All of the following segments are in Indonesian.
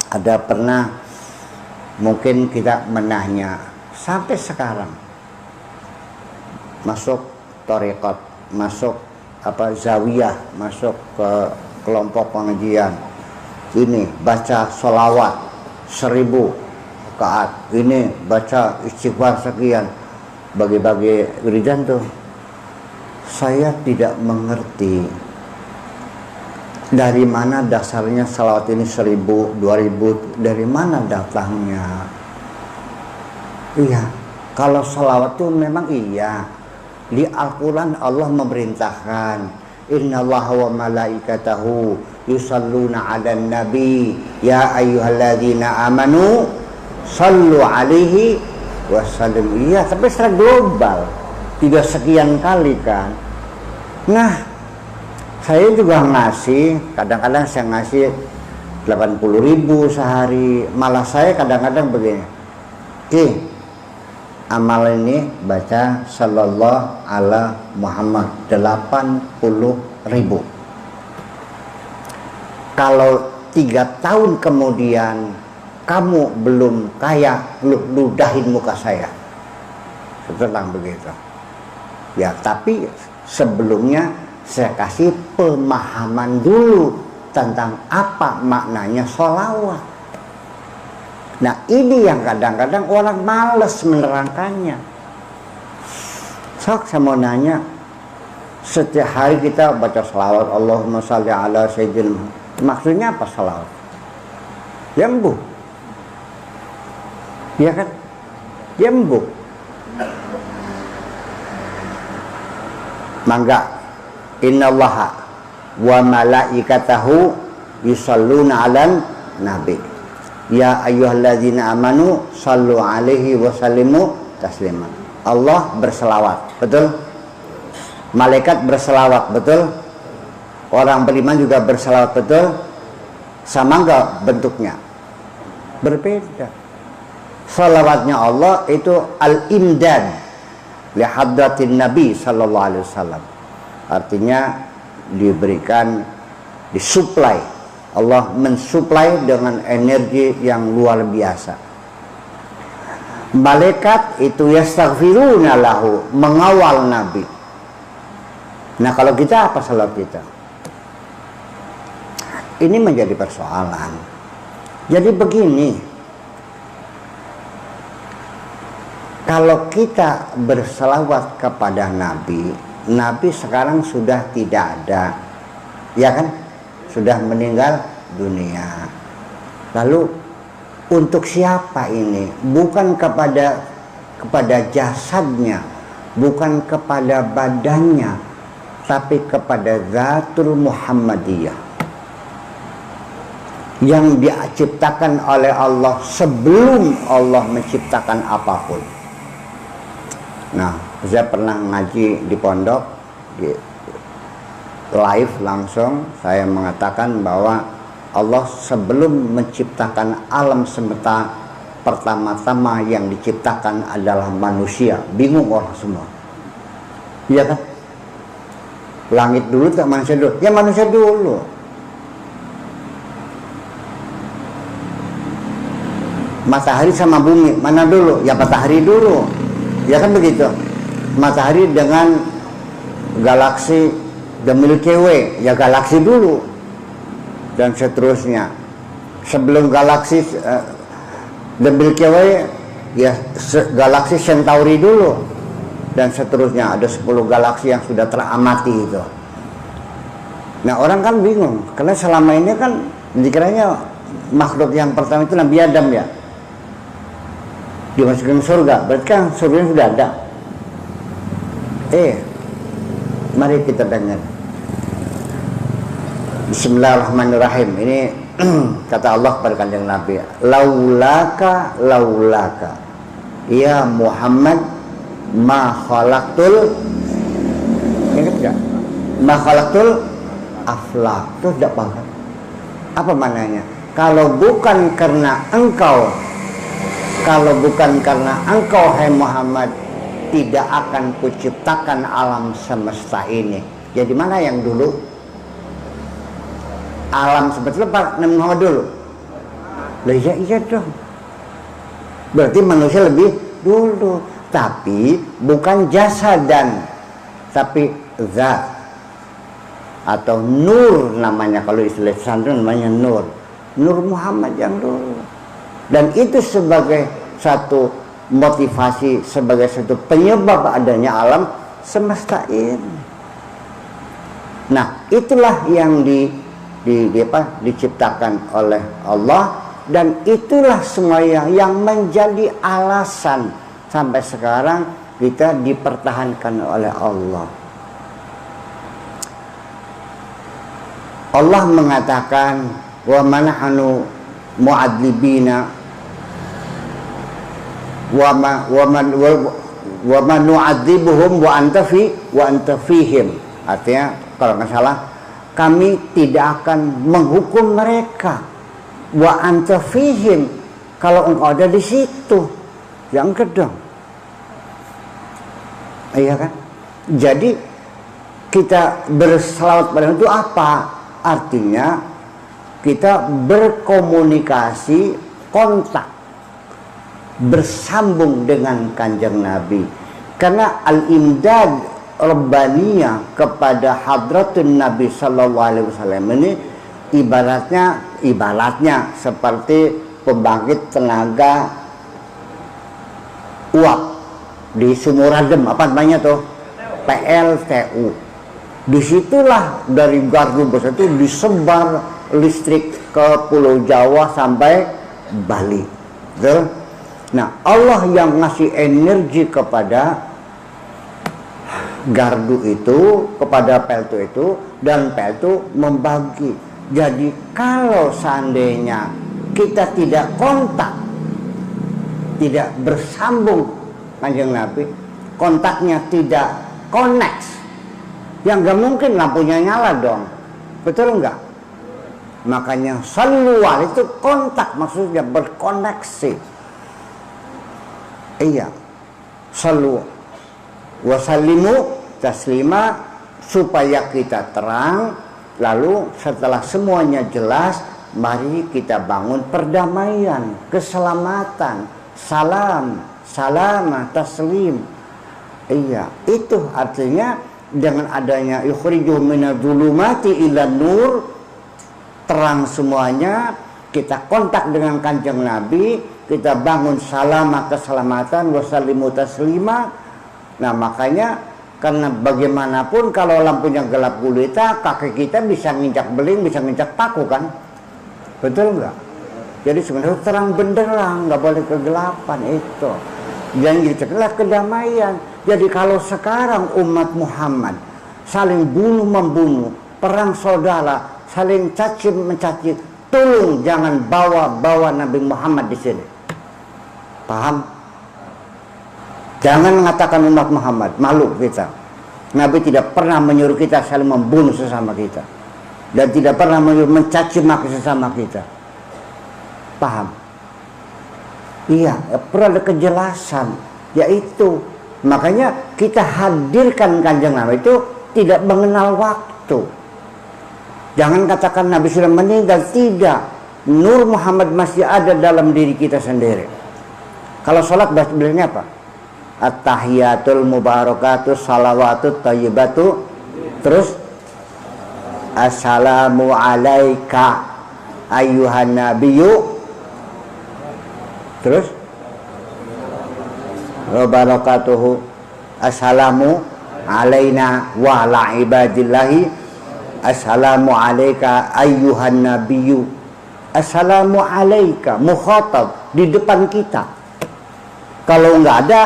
Ada pernah mungkin kita menanya sampai sekarang masuk thariqat, masuk zawiyah, masuk ke kelompok pengajian, ini baca sholawat 1000 rakaat, ini baca istighfar sekian, bagi-bagi wiridan tuh. Saya tidak mengerti dari mana dasarnya salawat ini 1000, 2000, dari mana datangnya. Iya, kalau salawat itu memang iya, di Al-Quran Allah memerintahkan, innallaha wa malaikatahu yusalluna 'alan nabi ya ayyuhalladzina amanu sallu alaihi wasallam. Iya, tapi secara global, tidak sekian kali kan. Nah, saya juga ngasih, kadang-kadang saya ngasih 80.000 sehari. Malah saya kadang-kadang begini, amal ini baca sallallahu ala Muhammad 80.000. Kalau 3 tahun kemudian kamu belum kaya, ludahin muka saya. Tentang begitu. Ya, tapi sebelumnya saya kasih pemahaman dulu tentang apa maknanya sholawat. Nah, ini yang kadang-kadang orang malas menerangkannya. Sok, saya mau nanya, setiap hari kita baca sholawat Allahumma sholli ala sayyidina, maksudnya apa sholawat? Yembuh, ya kan? Yembuh. Mangga, innallaha wa malaikatahu yusalluna 'alan nabi ya ayyuhalladzina amanu sallu alaihi wa sallimu taslima. Allah berselawat, betul? Malaikat berselawat, betul? Orang beriman juga berselawat, betul? Sama enggak bentuknya? Berbeda. Salawatnya Allah itu al-imdad li hadratin Nabi sallallahu alaihi wasallam. Artinya diberikan, disuplai. Allah mensuplai dengan energi yang luar biasa. Malaikat itu yastaghfiruna lahu, mengawal Nabi. Nah, kalau kita apa salat kita? Ini menjadi persoalan. Jadi begini, kalau kita berselawat kepada Nabi, Nabi sekarang sudah tidak ada, ya kan? Sudah meninggal dunia. Lalu untuk siapa ini? Bukan kepada jasadnya, bukan kepada badannya, tapi kepada Zatul Muhammadiyah yang diciptakan oleh Allah sebelum Allah menciptakan apapun. Nah, saya pernah ngaji di pondok, di live langsung saya mengatakan bahwa Allah sebelum menciptakan alam semesta, pertama-tama yang diciptakan adalah manusia. Bingung orang semua, iya kan? Langit dulu tak manusia dulu? Ya manusia dulu. Matahari sama bumi mana dulu? Ya matahari dulu, ya kan begitu. Matahari dengan galaksi The Milky Way, ya galaksi dulu, dan seterusnya. Sebelum galaksi The Milky Way, ya galaksi Centauri dulu, dan seterusnya. Ada 10 galaksi yang sudah teramati itu. Nah, orang kan bingung, karena selama ini kan dikiranya makhluk yang pertama itu Nabi Adam, ya, dimasukkan surga, berarti kan surga sudah ada. Mari kita dengar. Bismillahirrahmanirrahim. Ini kata Allah kepada kanjeng Nabi, laulaka ya Muhammad ma khalaqtul, ingat enggak? Ma khalaqtul aflak. Itu tidak paham. Apa maknanya? Kalau bukan karena engkau hai Muhammad, tidak akan kuciptakan alam semesta ini. Jadi mana yang dulu? Alam semesta Nabi Muhammad dulu? Lah iya dong. Berarti manusia lebih dulu, tapi bukan jasadan, tapi zat atau nur namanya, kalau istilah pesantren namanya nur. Nur Muhammad yang dulu. Dan itu sebagai satu motivasi, sebagai satu penyebab adanya alam semesta ini. Nah, itulah yang diciptakan oleh Allah, dan itulah semuanya yang menjadi alasan sampai sekarang kita dipertahankan oleh Allah. Allah mengatakan, wa manahnu mu'adzibina wa man nu'adzibuhum wa anta fihim. Artinya kalau nggak salah, kami tidak akan menghukum mereka, wa anta fihim, kalau engkau ada di situ. Yang kedua, iya kan? Jadi kita berselawat pada itu apa? Artinya kita berkomunikasi, kontak, bersambung dengan Kanjeng Nabi. Karena al-imdad Rabbaniyah kepada hadratun Nabi Sallallahu Alaihi Wasallam ini ibaratnya seperti pembangkit tenaga uap di Sumuradem, apa namanya tuh, PLTU. Disitulah dari gardu besar itu disebar listrik ke Pulau Jawa sampai Bali. Betul? Nah, Allah yang ngasih energi kepada gardu itu, kepada PLTU itu, dan PLTU membagi. Jadi kalau seandainya kita tidak kontak, tidak bersambung Kanjeng Nabi, kontaknya tidak connect, yang gak mungkin lampunya nyala dong. Betul enggak? Makanya salual itu kontak, maksudnya berkoneksi. Iya, salu wasallimu taslima, supaya kita terang. Lalu setelah semuanya jelas, mari kita bangun perdamaian, keselamatan, salam, salamah, taslim. Iya, itu artinya dengan adanya yukhrijuhum minadh-dhulumati ilan nur, terang semuanya, kita kontak dengan Kanjeng Nabi, kita bangun salamah, keselamatan, wasallimu taslima. Nah, makanya karena bagaimanapun kalau lampunya gelap gulita, kaki kita bisa nginjak beling, bisa nginjak paku kan? Betul nggak? Jadi sebenarnya terang benderang, nggak boleh kegelapan itu. Dan itulah kedamaian. Jadi kalau sekarang umat Muhammad saling bunuh membunuh, perang saudara, saling caci mencaci, tolong jangan bawa Nabi Muhammad di sini. Paham? Jangan mengatakan umat Muhammad, malu kita. Nabi tidak pernah menyuruh kita saling membunuh sesama kita, dan tidak pernah menyuruh mencaci maki sesama kita. Paham? Iya, perlu ada kejelasan, yaitu makanya kita hadirkan Kanjeng Nabi itu tidak mengenal waktu. Jangan katakan Nabi sudah meninggal, tidak. Nur Muhammad masih ada dalam diri kita sendiri. Kalau sholat belinya apa? At-tahiyatul mubarakatus salawatut tayyibatu, terus assalamu alaika ayyuhan nabiyyu, terus wabarakatuhu, assalamu alaina wa ala ibadillahi, assalamu alaika ayyuhan nabiyyu. Assalamu alaika mukhatab di depan kita. Kalau nggak ada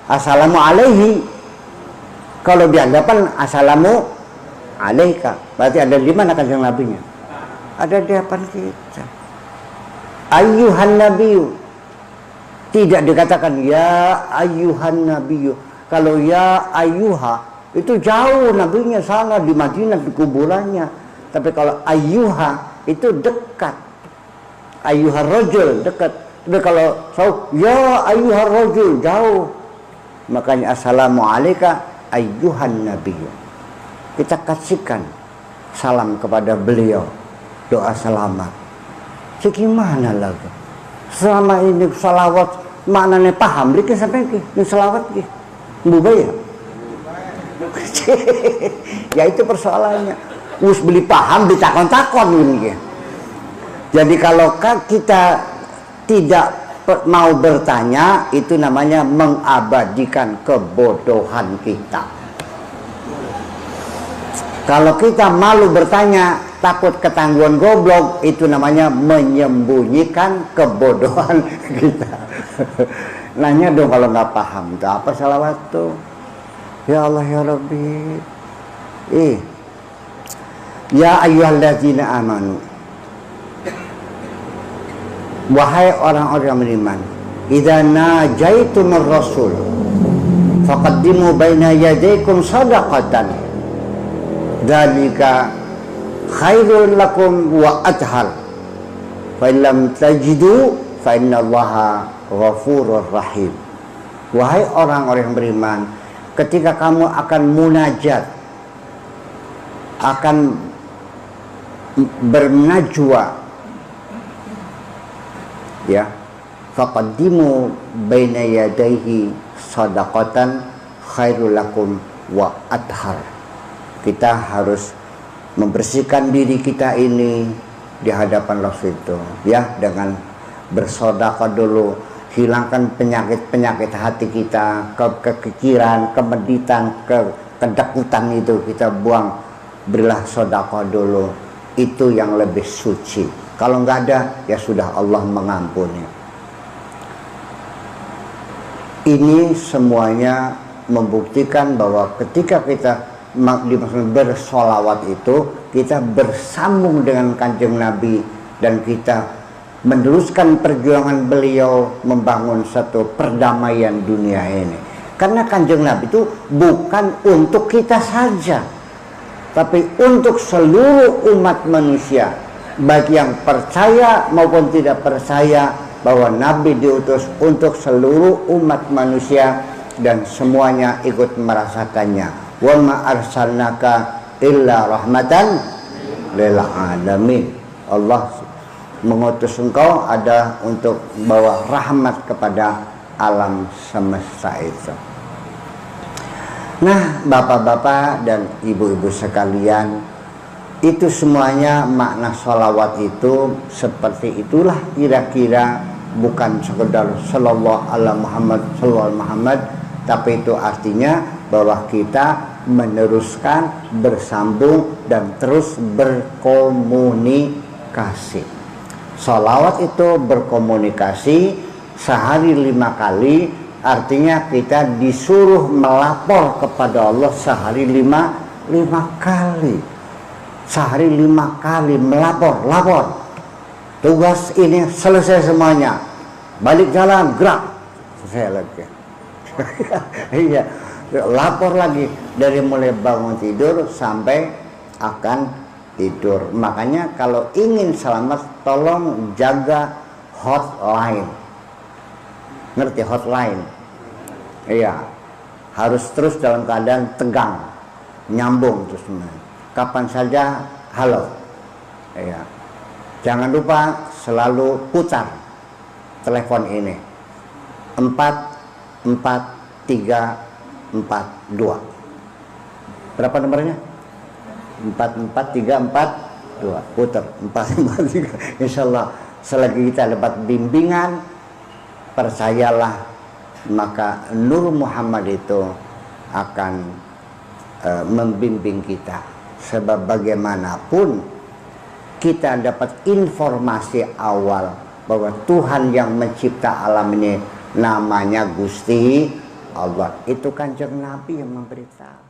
assalamu alaihi, kalau di hadapan assalamu alaika, berarti ada di mana Kanjeng Nabinya? Ada di hadapan kita. Ayyuhan nabiyyu, tidak dikatakan ya ayyuhan nabiyyu. Kalau ya ayyuha itu jauh, nabinya sana di Madinah di kuburannya. Tapi kalau ayyuha itu dekat. Ayyuhar rajul dekat. Tapi kalau ya ayyuhar rajul jauh. Makanya assalamu alaika ayyuhan nabiyyu. Kita kasihkan salam kepada beliau, doa selamat. Gimana lagi? Selama ini salawat maknanya paham lagi sampai ini salawat ki. Mbubay ya? Ya itu persoalannya. Us beli paham ditakon-takon ini. Jadi kalau kita tidak mau bertanya, itu namanya mengabadikan kebodohan kita. Kalau kita malu bertanya, takut ketangguhan goblok, itu namanya menyembunyikan kebodohan kita. Nanya dong kalau nggak paham, itu apa salawat tuh? Ya Allah ya Rabbi. Ya ayyuhalladzina amanu. Wahai orang-orang beriman, idza najaitumur rasul faqaddimu baina yadaykum shadaqatan dzalika khairul lakum wa athhar fa illam tajidu fa innallaha ghafurur rahim. Wahai orang-orang yang beriman, ketika kamu akan munajat, akan bernajwa, ya, faqaddimu baina yadayhi shadaqatan khairul lakum wa athhar. Kita harus membersihkan diri kita ini di hadapan Rasul itu, ya, dengan bersedekah dulu, hilangkan penyakit-penyakit hati kita, kekikiran, kemeditan, kedekutan itu kita buang, berilah sedekah dulu, itu yang lebih suci. Kalau nggak ada, ya sudah, Allah mengampuni. Ini semuanya membuktikan bahwa ketika kita bersolawat itu, kita bersambung dengan Kanjeng Nabi, dan kita meneruskan perjuangan beliau membangun satu perdamaian dunia ini. Karena Kanjeng Nabi itu bukan untuk kita saja, tapi untuk seluruh umat manusia, baik yang percaya maupun tidak percaya, bahwa Nabi diutus untuk seluruh umat manusia dan semuanya ikut merasakannya. Wa ma arsalnaka illa rahmatan lil alamin. Allah mengutus engkau ada untuk bawa rahmat kepada alam semesta itu. Nah, bapak-bapak dan ibu-ibu sekalian, itu semuanya makna sholawat itu seperti itulah kira-kira, bukan sekedar sallallahu ala Muhammad sallallahu Muhammad, tapi itu artinya bahwa kita meneruskan, bersambung, dan terus berkomunikasi. Sholawat itu berkomunikasi sehari 5 kali, artinya kita disuruh melapor kepada Allah sehari 5 kali. Sehari 5 kali lapor. Tugas ini selesai semuanya, balik jalan, gerak, selesai lagi. Iya, lapor lagi dari mulai bangun tidur sampai akan tidur. Makanya kalau ingin selamat, tolong jaga hotline. Ngerti hotline? Iya, harus terus dalam keadaan tegang, nyambung terus. Kapan saja halo, ya. Jangan lupa selalu putar telepon ini 44342. Berapa nomornya? 44342. Putar 443. Insyaallah selagi kita dapat bimbingan, percayalah, maka Nur Muhammad itu akan membimbing kita. Sebab bagaimanapun kita dapat informasi awal bahwa Tuhan yang mencipta alam ini namanya Gusti Allah. Itu Kanjeng Nabi yang memberitahu.